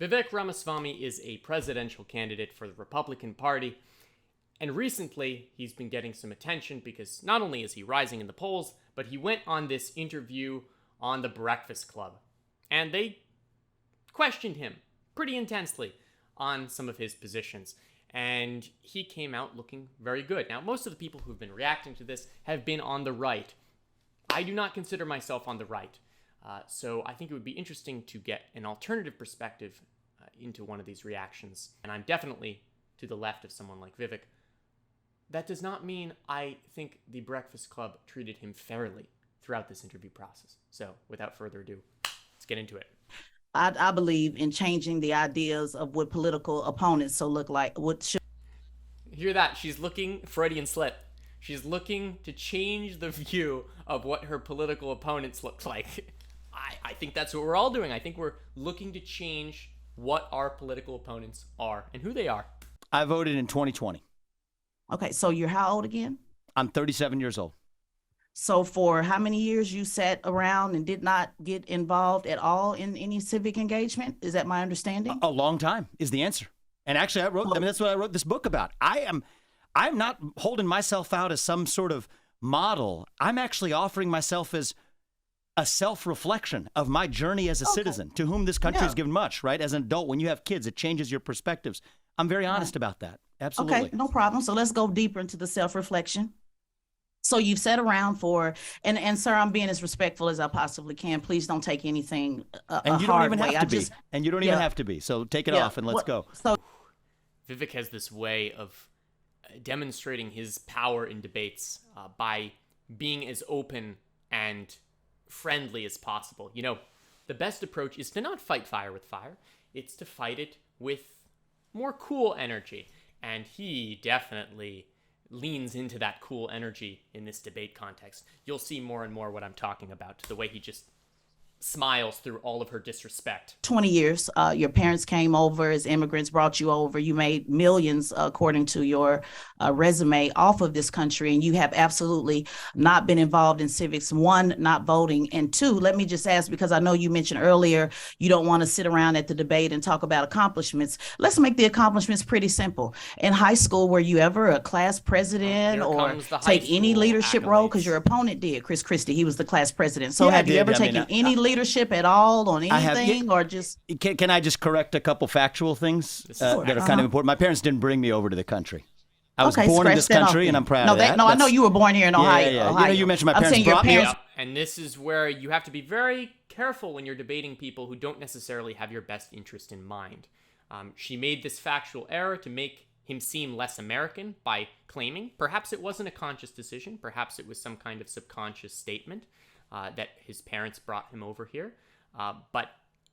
Vivek Ramaswamy is a presidential candidate for the Republican Party, and recently he's been getting some attention because not only is he rising in the polls, but he went on this interview on The Breakfast Club, and they questioned him pretty intensely on some of his positions, and he came out looking very good. Now, most of the people who've been reacting to this have been on the right. I do not consider myself on the right. So I think it would be interesting to get an alternative perspective into one of these reactions. And I'm definitely to the left of someone like Vivek. That does not mean I think the Breakfast Club treated him fairly throughout this interview process. So without further ado, let's get into it. I believe in changing the ideas of what political opponents so look like. What should hear that? She's looking Freudian slip. She's looking to change the view of what her political opponents look like. I think that's what we're all doing. I think we're looking to change what our political opponents are and who they are. I voted in 2020. Okay, so you're how old again? I'm 37 years old. So for how many years you sat around and did not get involved at all in any civic engagement? Is that my understanding? A long time is the answer. And actually, that's what I wrote this book about. I'm not holding myself out as some sort of model. I'm actually offering myself as a self-reflection of my journey as a citizen to whom this country has given much, right? As an adult, when you have kids, it changes your perspectives. I'm very honest about that. Absolutely. Okay, no problem. So let's go deeper into the self-reflection. So you've sat around for, and sir, I'm being as respectful as I possibly can. Please don't take anything and you don't even have to be. And you don't even have to be. So take it off and let's go. So Vivek has this way of demonstrating his power in debates by being as open and friendly as possible. You know, the best approach is to not fight fire with fire. It's to fight it with more cool energy. And he definitely leans into that cool energy in this debate context. You'll see more and more what I'm talking about, the way he just smiles through all of her disrespect. 20 years, your parents came over as immigrants, brought you over. You made millions, according to your resume, off of this country, and you have absolutely not been involved in civics. One, not voting, and two, let me just ask, because I know you mentioned earlier you don't want to sit around at the debate and talk about accomplishments. Let's make the accomplishments pretty simple. In high school, were you ever a class president or take any leadership role? Because your opponent did, Chris Christie. He was the class president. So have you ever taken any leadership at all on anything, or just can I just correct a couple factual things that are kind of important? My parents didn't bring me over to the country. I was born in this country, and I'm proud of that. No, I know you were born here in Ohio. Yeah. You know, you mentioned my parents brought me up. And this is where you have to be very careful when you're debating people who don't necessarily have your best interest in mind. She made this factual error to make him seem less American by claiming, perhaps it wasn't a conscious decision, perhaps it was some kind of subconscious statement, that his parents brought him over here. But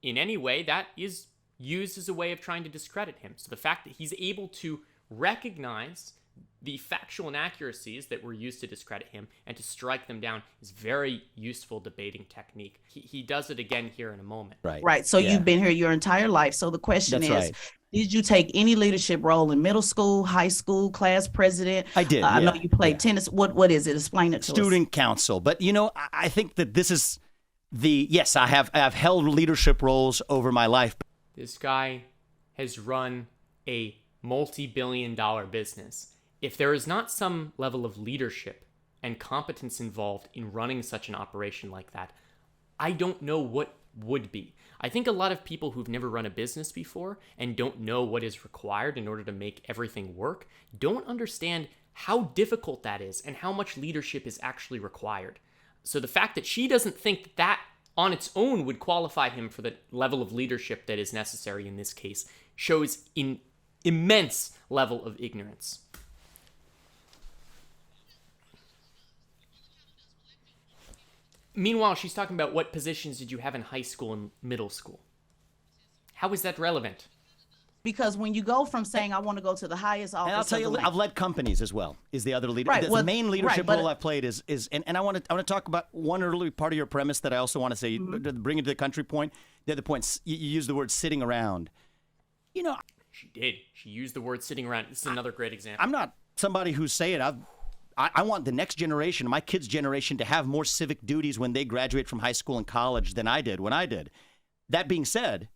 in any way, that is used as a way of trying to discredit him. So the fact that he's able to recognize the factual inaccuracies that were used to discredit him and to strike them down is very useful debating technique. He does it again here in a moment. Right. So you've been here your entire life. So the question is, did you take any leadership role in middle school, high school, class president? I did. I know you played tennis. What is it? Explain it to us. Student council. But, you know, I think that this is yes, I have held leadership roles over my life. This guy has run a multi-billion-dollar business. If there is not some level of leadership and competence involved in running such an operation like that, I don't know what would be. I think a lot of people who've never run a business before and don't know what is required in order to make everything work don't understand how difficult that is and how much leadership is actually required. So the fact that she doesn't think that on its own would qualify him for the level of leadership that is necessary in this case shows an immense level of ignorance. Meanwhile, she's talking about what positions did you have in high school and middle school. How is that relevant? Because when you go from saying I want to go to the highest office, and I'll tell you, I've led companies as well. Is the other leader? Right, the main leadership role I've played is and I want to talk about one early part of your premise that I also want to say, to bring it to the country point. The other point, you use the word sitting around. You know, she did. She used the word sitting around. This is another great example. I'm not somebody who's saying I want the next generation, my kids' generation, to have more civic duties when they graduate from high school and college than I did when I did. That being said,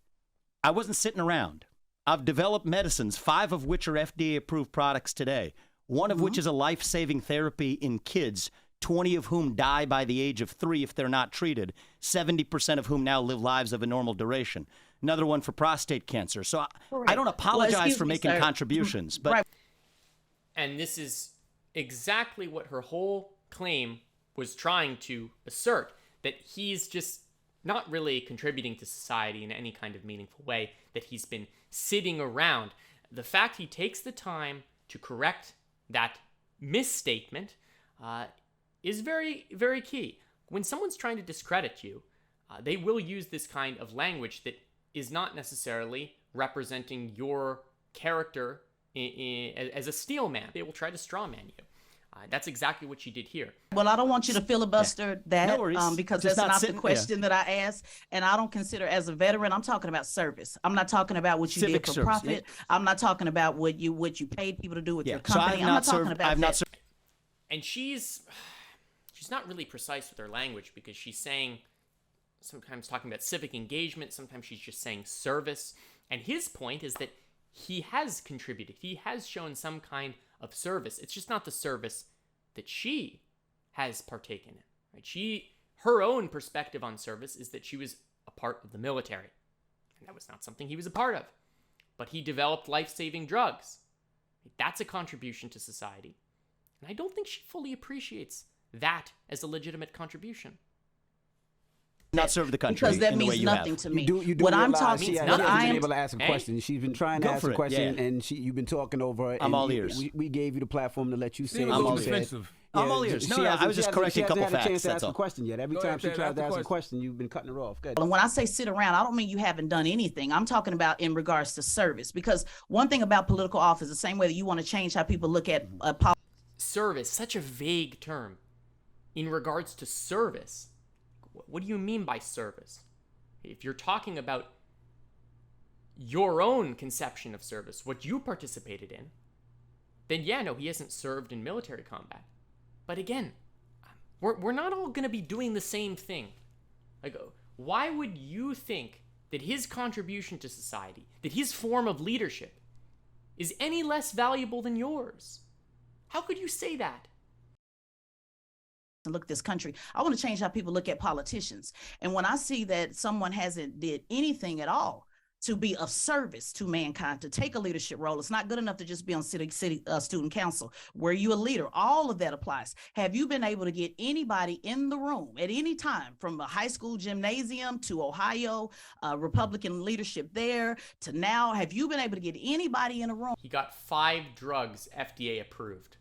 I wasn't sitting around. I've developed medicines, 5 of which are FDA-approved products today, one of which is a life-saving therapy in kids, 20 of whom die by the age of 3 if they're not treated, 70% of whom now live lives of a normal duration. Another one for prostate cancer. So I don't apologize for making contributions, but... Right. And this is exactly what her whole claim was trying to assert, that he's just not really contributing to society in any kind of meaningful way, that he's been sitting around. The fact he takes the time to correct that misstatement is very, very key. When someone's trying to discredit you, they will use this kind of language that is not necessarily representing your character as a steel man. They will try to strawman you. That's exactly what she did here. Well, I don't want you to filibuster that No worries. because Just that's not sitting- the question that I asked. And I don't consider, as a veteran, I'm talking about service. I'm not talking about what you Civic did for service, profit. I'm not talking about what you paid people to do with your So company. I've I'm not not talking served, about I've that. not served. And she's not really precise with her language, because she's saying, sometimes talking about civic engagement, sometimes she's just saying service. And his point is that he has contributed. He has shown some kind of service. It's just not the service that she has partaken in. Right? Her own perspective on service is that she was a part of the military, and that was not something he was a part of. But he developed life-saving drugs. That's a contribution to society. And I don't think she fully appreciates that as a legitimate contribution. Not serve the country Because that in the way means you nothing have. to me. You do What I'm realize talking, she means hasn't what nothing. I been am, able to ask a Hey. question. She's been trying to Go ask for a it, question, yeah. and you've been talking over. I'm and all ears. We gave you the platform to let you say Being a what little you said. defensive. I'm all ears. She No, I hasn't- was just she hasn't- correcting a couple She hasn't had a chance facts, to that's ask all. a question yet. Every Go time ahead, she Ted, tries ask to the ask a question. question, you've been cutting her off. Good. when I say sit around, I don't mean you haven't done anything. I'm talking about in regards to service. Because one thing about political office, the same way that you want to change how people look at Service, such a vague term. In regards to service, what do you mean by service? If you're talking about your own conception of service, what you participated in, then yeah, no, he hasn't served in military combat. But again, we're not all going to be doing the same thing. Like, why would you think that his contribution to society, that his form of leadership, is any less valuable than yours? How could you say that? look at this country. I want to change how people look at politicians. And when I see that someone hasn't did anything at all to be of service to mankind, to take a leadership role, it's not good enough to just be on city student council. Were you a leader? All of that applies. Have you been able to get anybody in the room at any time, from a high school gymnasium to Ohio, Republican leadership there to now? Have you been able to get anybody in a room? He got 5 drugs FDA approved.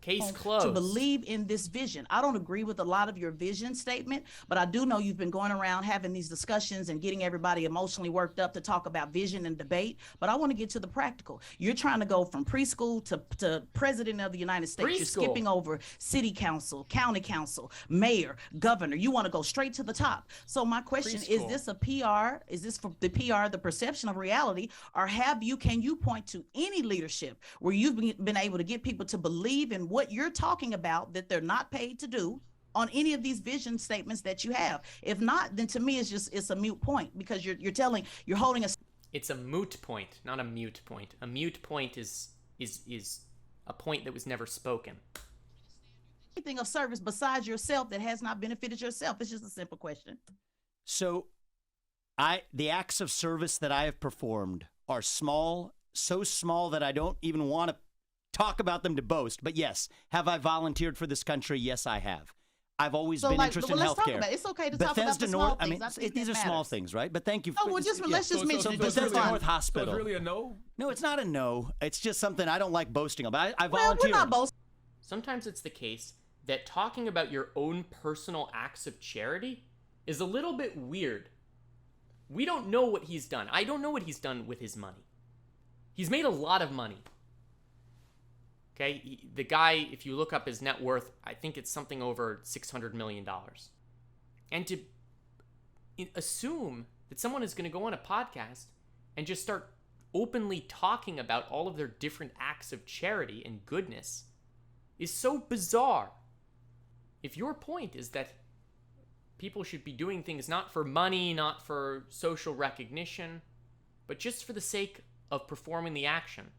Case closed. To believe in this vision. I don't agree with a lot of your vision statement, but I do know you've been going around having these discussions and getting everybody emotionally worked up to talk about vision and debate. But I want to get to the practical. You're trying to go from preschool to president of the United States. You're skipping over city council, county council, mayor, governor. You want to go straight to the top. So my question is this a PR? Is this for the PR, the perception of reality? Or can you point to any leadership where you've been able to get people to believe in what you're talking about that they're not paid to do on any of these vision statements that you have? If not, then to me it's a moot point, because you're holding a. It's a moot point, not a mute point. A mute point is a point that was never spoken. Anything of service besides yourself that has not benefited yourself. It's just a simple question. So the acts of service that I have performed are small, so small that I don't even want to talk about them to boast. But yes, have I volunteered for this country? Yes, I have. I've always been interested in let's talk healthcare. about it. It's okay to talk about the small things. These are small things, right? But thank you. Oh, well, let's just mention it. Bethesda North Hospital. So it's really a no? No, it's not a no. It's just something I don't like boasting about. I Well, volunteered. we're not boasting. Sometimes it's the case that talking about your own personal acts of charity is a little bit weird. We don't know what he's done. I don't know what he's done with his money. He's made a lot of money. Okay, the guy, if you look up his net worth, I think it's something over $600 million. And to assume that someone is going to go on a podcast and just start openly talking about all of their different acts of charity and goodness is so bizarre. If your point is that people should be doing things not for money, not for social recognition, but just for the sake of performing the action,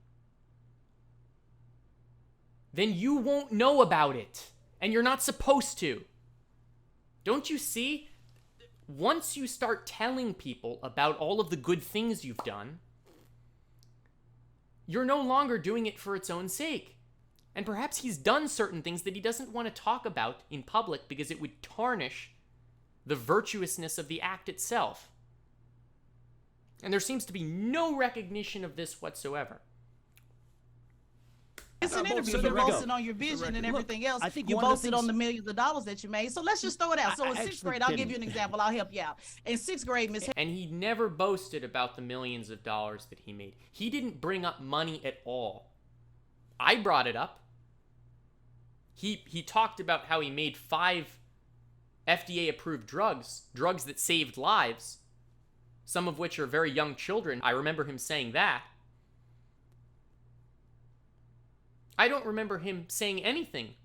then you won't know about it. And you're not supposed to. Don't you see? Once you start telling people about all of the good things you've done, you're no longer doing it for its own sake. And perhaps he's done certain things that he doesn't want to talk about in public because it would tarnish the virtuousness of the act itself. And there seems to be no recognition of this whatsoever. It's an interview. You're boasting on your vision and everything else. I think you one of the boasted things- on the millions of dollars that you made. So let's just throw it out. So in sixth grade, I'll give you an example. I'll help you out. In sixth grade, Miss And he never boasted about the millions of dollars that he made. He didn't bring up money at all. I brought it up. He talked about how he made 5 FDA-approved drugs that saved lives, some of which are very young children. I remember him saying that. I don't remember him saying anything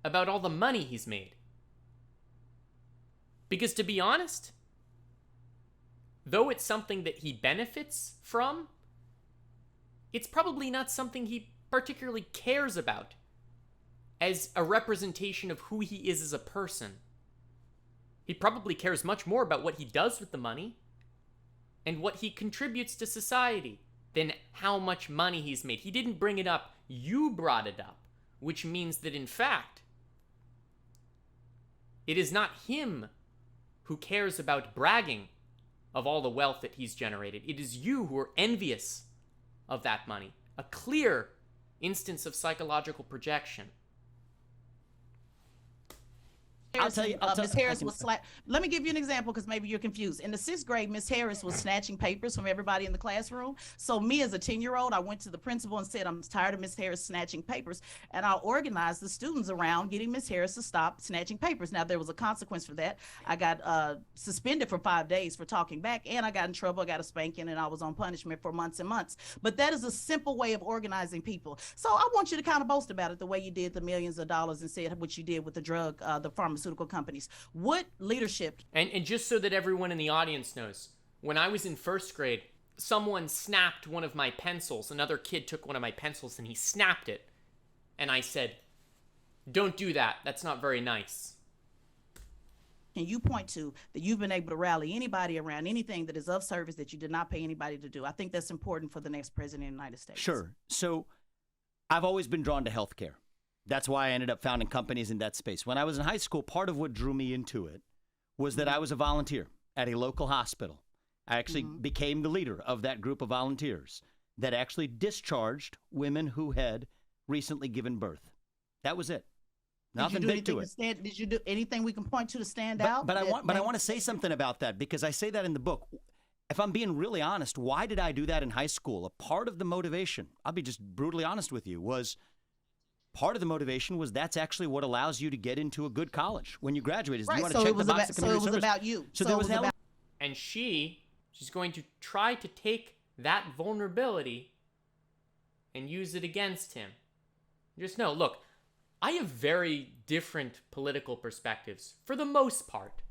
about all the money he's made. Because to be honest, though it's something that he benefits from, it's probably not something he particularly cares about as a representation of who he is as a person. He probably cares much more about what he does with the money and what he contributes to society than how much money he's made. He didn't bring it up. You brought it up, which means that in fact, it is not him who cares about bragging of all the wealth that he's generated. It is you who are envious of that money. A clear instance of psychological projection. I'll tell you. Miss Harris was Let me give you an example because maybe you're confused. In the sixth grade, Miss Harris was snatching papers from everybody in the classroom. So me as a 10-year-old, I went to the principal and said, I'm tired of Miss Harris snatching papers. And I organized the students around getting Miss Harris to stop snatching papers. Now, there was a consequence for that. I got suspended for 5 days for talking back, and I got in trouble. I got a spanking, and I was on punishment for months and months. But that is a simple way of organizing people. So I want you to kind of boast about it the way you did the millions of dollars and said what you did with the drug, the pharmaceutical companies. What leadership? And just so that everyone in the audience knows, when I was in first grade, someone snapped one of my pencils. Another kid took one of my pencils and he snapped it. And I said, don't do that. That's not very nice. Can you point to that you've been able to rally anybody around anything that is of service that you did not pay anybody to do? I think that's important for the next president of the United States. Sure. So I've always been drawn to healthcare. That's why I ended up founding companies in that space. When I was in high school, part of what drew me into it was that I was a volunteer at a local hospital. I actually became the leader of that group of volunteers that actually discharged women who had recently given birth. That was it. Nothing big to it. Did you do anything we can point to stand out? But I want to say something about that because I say that in the book. If I'm being really honest, why did I do that in high school? A part of the motivation, I'll be just brutally honest with you, was part of the motivation was that's actually what allows you to get into a good college when you graduate. Is you want to check the box of community service. So it was about you. So there was an And she's going to try to take that vulnerability and use it against him. Just know, look, I have very different political perspectives, for the most part,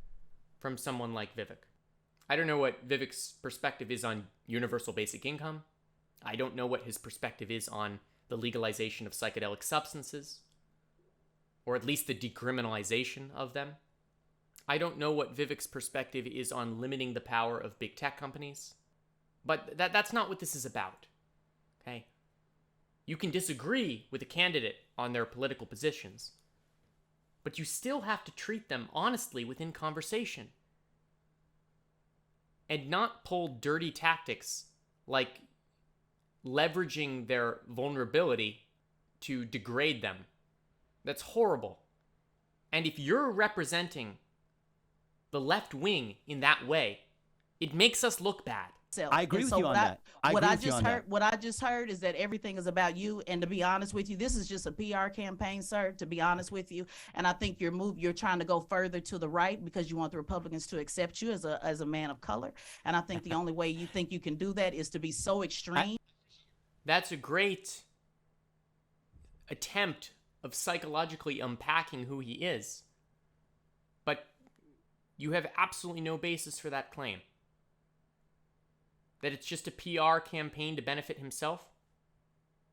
from someone like Vivek. I don't know what Vivek's perspective is on universal basic income. I don't know what his perspective is on the legalization of psychedelic substances, or at least the decriminalization of them. I don't know what Vivek's perspective is on limiting the power of big tech companies, but that's not what this is about, okay? You can disagree with a candidate on their political positions, but you still have to treat them honestly within conversation and not pull dirty tactics like leveraging their vulnerability to degrade them. That's horrible. And if you're representing the left wing in that way, it makes us look bad. I agree with you on that. What I just heard is that everything is about you. And to be honest with you, this is just a PR campaign, sir, to be honest with you. And I think you're trying to go further to the right because you want the Republicans to accept you as a man of color. And I think the only way you think you can do that is to be so extreme. That's a great attempt of psychologically unpacking who he is. But you have absolutely no basis for that claim. That it's just a PR campaign to benefit himself?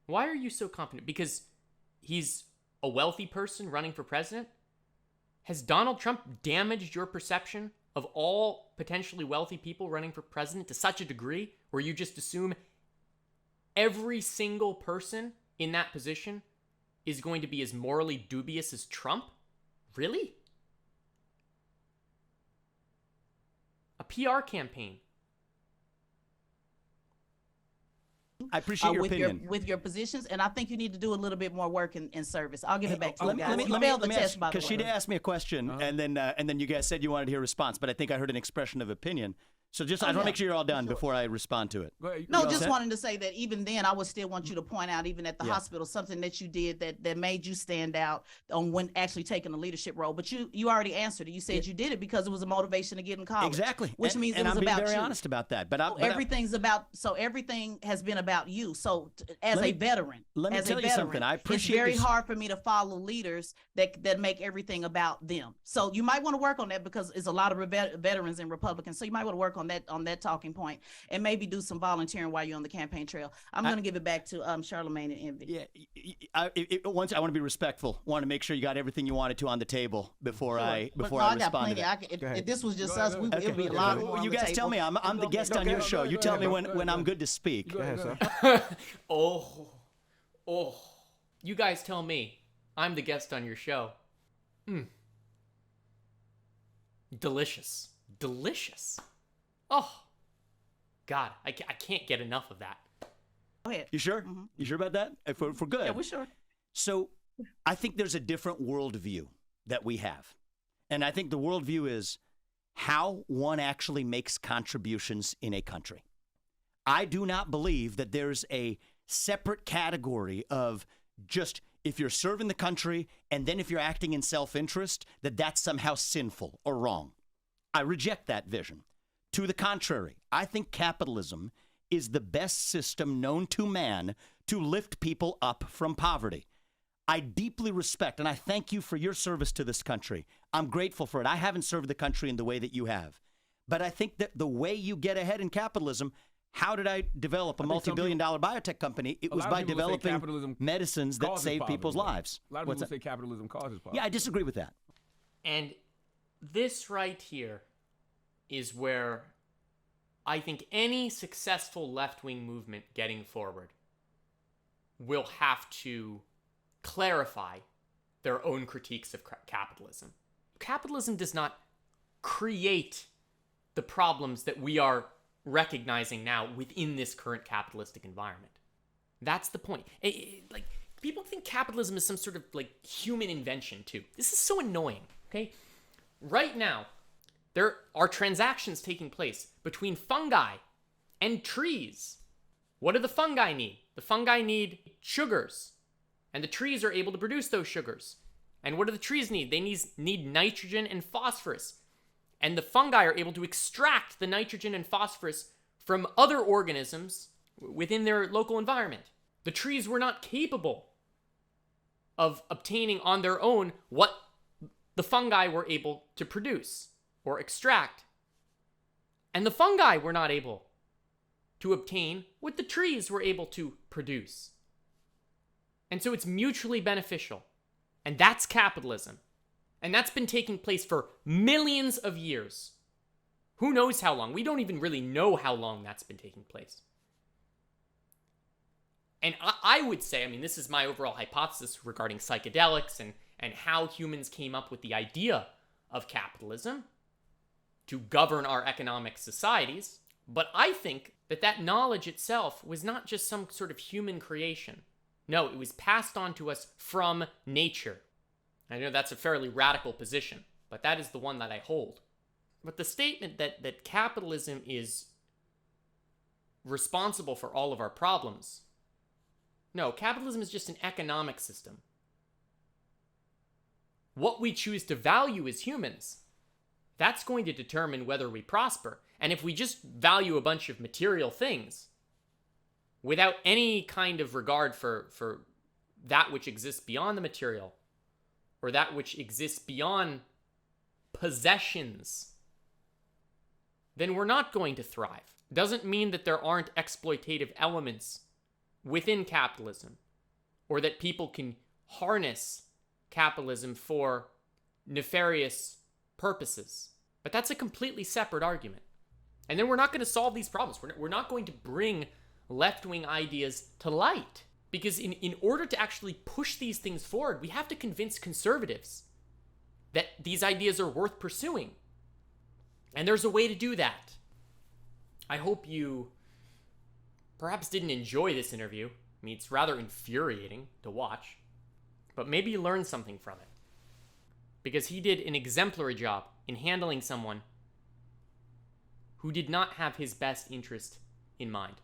Why are you so confident? Because he's a wealthy person running for president? Has Donald Trump damaged your perception of all potentially wealthy people running for president to such a degree where you just assume every single person in that position is going to be as morally dubious as Trump? Really? A PR campaign. I appreciate your opinion. With your positions, and I think you need to do a little bit more work in service. I'll give it back to you Let guys. me You failed the test, ask, by the because she way. did ask me a question, and then you guys said you wanted to hear a response, but I think I heard an expression of opinion. So just I want to make sure you're all done before I respond to it. Go ahead. No, all just set? wanted to say that even then, I would still want you to point out, even at the hospital, something that you did that made you stand out on when actually taking a leadership role. But you already answered it. You said you did it because it was a motivation to get in college. Exactly. Which means and it was I'm being about very you. honest about that. But everything has been about you. So as a veteran, let me tell you something. I appreciate it's very this. hard for me to follow leaders that make everything about them. So you might want to work on that because it's a lot of veterans and Republicans. So you might want to work on that talking point and maybe do some volunteering while you're on the campaign trail. I'm going to give it back to Charlemagne and Envy. Yeah, I want to be respectful. Want to make sure you got everything you wanted to on the table before I I got respond to plenty. that. If this was just Go us, ahead. it would be a lot more. Well, on you the guys table. tell me. I'm the guest on your show. You tell me when I'm good to speak. Go ahead, sir. Oh. You guys tell me. I'm the guest on your show. Delicious. Oh. God, I can't get enough of that. Go ahead. You sure? You sure about that? If we're good. Yeah, we're sure. So I think there's a different worldview that we have. And I think the worldview is how one actually makes contributions in a country. I do not believe that there's a separate category of just if you're serving the country and then if you're acting in self-interest, that's somehow sinful or wrong. I reject that vision. To the contrary, I think capitalism is the best system known to man to lift people up from poverty. I deeply respect and I thank you for your service to this country. I'm grateful for it. I haven't served the country in the way that you have. But I think that the way you get ahead in capitalism, how did I develop a multi-billion-dollar biotech company? It was by developing medicines that save people's lives. A lot of people say capitalism causes poverty. Yeah, I disagree with that. And this right here is where I think any successful left-wing movement getting forward will have to clarify their own critiques of capitalism. Capitalism does not create the problems that we are recognizing now within this current capitalistic environment. That's the point. Like, people think capitalism is some sort of like human invention too. This is so annoying, okay? Right now, there are transactions taking place between fungi and trees. What do the fungi need? The fungi need sugars, and the trees are able to produce those sugars. And what do the trees need? They need nitrogen and phosphorus. And the fungi are able to extract the nitrogen and phosphorus from other organisms within their local environment. The trees were not capable of obtaining on their own what the fungi were able to produce or extract. And the fungi were not able to obtain what the trees were able to produce. And so it's mutually beneficial. And that's capitalism. And that's been taking place for millions of years. Who knows how long? We don't even really know how long that's been taking place. And I would say, I mean, this is my overall hypothesis regarding psychedelics and how humans came up with the idea of capitalism to govern our economic societies. But I think that knowledge itself was not just some sort of human creation. No, it was passed on to us from nature. I know that's a fairly radical position, but that is the one that I hold. But the statement that capitalism is responsible for all of our problems. No, capitalism is just an economic system. What we choose to value as humans, that's going to determine whether we prosper. And if we just value a bunch of material things without any kind of regard for that which exists beyond the material, or that which exists beyond possessions then we're not going to thrive. Doesn't mean that there aren't exploitative elements within capitalism, or that people can harness capitalism for nefarious purposes. But that's a completely separate argument. And then we're not going to solve these problems. We're not going to bring left-wing ideas to light. Because in order to actually push these things forward, we have to convince conservatives that these ideas are worth pursuing. And there's a way to do that. I hope you perhaps didn't enjoy this interview. I mean, it's rather infuriating to watch. But maybe you learned something from it. Because he did an exemplary job in handling someone who did not have his best interest in mind.